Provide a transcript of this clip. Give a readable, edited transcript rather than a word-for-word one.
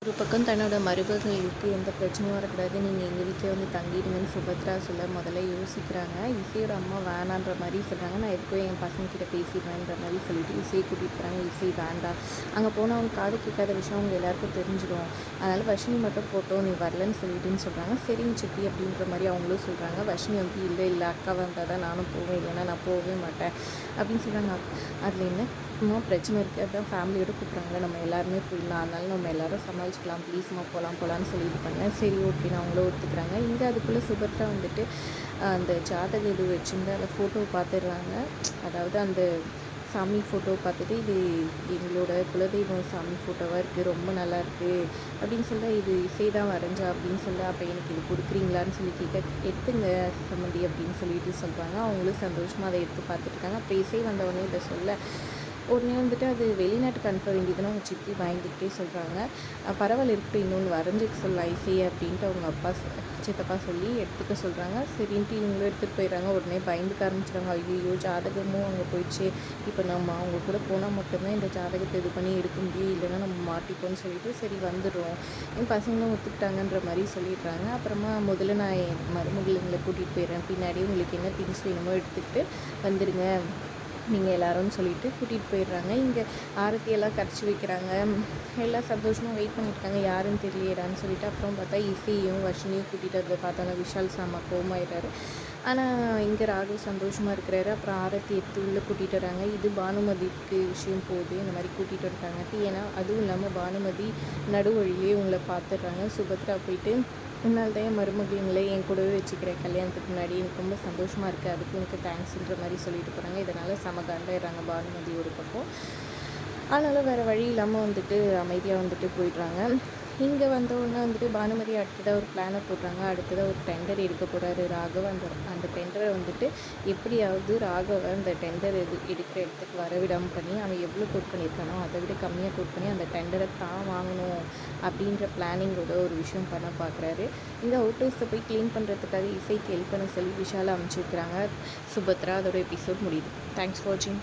ஒரு பக்கம் தன்னோட மருமகளுக்கு எந்த பிரச்சனையும் வரக்கூடாது, நீங்கள் எங்கள் வீட்டில் வந்து தங்கிடுங்கன்னு சுபத்ரா சொல்ல முதல்ல யோசிக்கிறாங்க. இசையோட அம்மா வேணான்ற மாதிரி சொல்கிறாங்க. நான் எதுக்கும் என் பசங்கக்கிட்ட பேசிடுவேன்ற மாதிரி சொல்லிட்டு இசையை கூட்டிகிட்டு போகிறாங்க. இசை வேண்டாம், அங்கே போனால் அவங்க காது கேட்காத விஷயம் அவங்க எல்லாருக்கும் தெரிஞ்சிடும், அதனால் வர்ஷினி மட்டும் போட்டோம், நீ வரலன்னு சொல்லிட்டுன்னு சொல்கிறாங்க. சரிங்க சித்தி அப்படின்ற மாதிரி அவங்களும் சொல்கிறாங்க. வர்ஷினி வந்து இல்லை இல்லை அக்கா வந்தால் தான் நானும் போவேன், இல்லைன்னா நான் போகவே மாட்டேன் அப்படின்னு சொல்கிறாங்க. அதில் என்ன பிரச்சனை இருக்குது, அதுதான் ஃபேமிலியோடு கூப்பிட்றாங்களே, நம்ம எல்லாருமே போயிடலாம், அதனால நம்ம எல்லோரும் சமாளிச்சுக்கலாம், ப்ளீஸ்மா போகலான்னு சொல்லிட்டு பண்ணேன். சரி ஓகே அவங்களும் ஒத்துக்கிறாங்க. இங்கே அதுக்குள்ளே சுபத்ரா வந்துட்டு அந்த ஜாதக இது வச்சுருந்து அந்த ஃபோட்டோ பார்த்துடுறாங்க. அதாவது அந்த சாமி ஃபோட்டோ பார்த்துட்டு இது எங்களோட குலதெய்வம் சாமி ஃபோட்டோவாக இருக்குது, ரொம்ப நல்லா இருக்குது அப்படின்னு சொல்ல, இது இசை தான் வரைஞ்சா அப்படின்னு சொல்ல, அப்போ எனக்கு இது கொடுக்குறீங்களான்னு சொல்லி கேட்க, எடுத்துங்க சம்மந்தி அப்படின்னு சொல்லிட்டு சொல்கிறாங்க. அவங்களும் சந்தோஷமாக அதை எடுத்து பார்த்துட்ருக்காங்க. அப்போ இசை வந்தவொடனே இதை சொல்ல, உடனே வந்துட்டு அது வெளிநாட்டுக்கு அனுப்ப வேண்டியதுன்னு அவங்க சித்தி பயந்துக்கிட்டே சொல்கிறாங்க. பரவாயில்ல இருக்கட்டும், இன்னொன்று வரைஞ்சிக்க சொல்லலாம் இசையை அப்படின்ட்டு அவங்க அப்பா சித்தப்பா சொல்லி எடுத்துக்க சொல்கிறாங்க. சரின்ட்டு இவங்களும் எடுத்துகிட்டு போயிடுறாங்க. உடனே பயந்துக்க ஆரம்பிச்சிடுறாங்க. ஐயோ ஜாதகமும் அங்கே போயிடுச்சு, இப்போ நம்ம அவங்க கூட போனால் மட்டும்தான் இந்த ஜாதகத்தை இது பண்ணி எடுக்க முடியும், இல்லைன்னா நம்ம மாட்டிப்போம்னு சொல்லிட்டு சரி வந்துடுறோம், என் பசங்களும் ஒத்துக்கிட்டாங்கன்ற மாதிரி சொல்லிடுறாங்க. அப்புறமா முதல்ல நான் என் மருமகளை கூட்டிகிட்டு போயிடுறேன், பின்னாடி உங்களுக்கு என்ன திங்ஸ் வேணுமோ எடுத்துக்கிட்டு வந்துடுங்க நீங்கள் எல்லாரும்னு சொல்லிட்டு கூட்டிகிட்டு போயிடுறாங்க. இங்கே ஆரத்தியெல்லாம் கரைச்சி வைக்கிறாங்க. எல்லாம் சந்தோஷமாக வெயிட் பண்ணியிருக்காங்க, யாருன்னு தெரியலையேடான்னு சொல்லிட்டு. அப்புறம் பார்த்தா இசையும் வர்ஷினியும் கூட்டிகிட்டு வந்து பார்த்தோன்னா விஷால் சாமா கோமாயிட்டார். ஆனால் இங்கே ராகு சந்தோஷமாக இருக்கிறாரு. அப்புறம் ஆரத்தி எடுத்து உள்ளே கூட்டிகிட்டு வராங்க. இது பானுமதிக்கு விஷயம் போகுது, இந்த மாதிரி கூட்டிகிட்டு வந்துட்டாங்க. ஏன்னா அதுவும் இல்லாமல் பானுமதி நடுவழியிலே உங்களை பார்த்துடுறாங்க. சுபத்ரா போயிட்டு உன்னால் தான் என் மருமகளுங்களே என் கூடவே வச்சுக்கிறேன் கல்யாணத்துக்கு முன்னாடி, எனக்கு ரொம்ப சந்தோஷமாக இருக்குது, அதுக்கு எனக்கு தேங்க்ஸுன்ற மாதிரி சொல்லிட்டு போகிறாங்க. இதனால் சமகாண்டாயிடுறாங்க பானுமதி ஒரு பக்கம். ஆனாலும் வேறு வழி இல்லாமல் வந்துட்டு அமைதியாக வந்துட்டு போயிடுறாங்க. இங்கே வந்தவுடனே வந்துட்டு பானுமதி அடுத்ததாக ஒரு பிளானை போடுறாங்க. அடுத்ததாக ஒரு டெண்டர் எடுக்க போகிறாரு ராகவ். அந்த டெண்டரை வந்துட்டு எப்படியாவது ராகவை அந்த டெண்டர் எடுக்கிற இடத்துக்கு வரவிடாமல் பண்ணி, அவன் எவ்வளோ கோட் பண்ணியிருக்கானோ அதை விட கம்மியாக கோட் பண்ணி அந்த டெண்டரை தான் வாங்கணும் அப்படின்ற பிளானிங்கோட ஒரு விஷயம் பண்ண பார்க்குறாரு. இங்கே அவுட் ஹவுஸை போய் க்ளீன் பண்ணுறதுக்காக இசைக்கு ஹெல்ப் பண்ண சொல்லி விஷாலை அனுப்பிச்சி வைக்கிறாங்க சுபத்ரா. அதோட எபிசோட் முடியுது. தேங்க்ஸ் ஃபார் வாட்சிங்.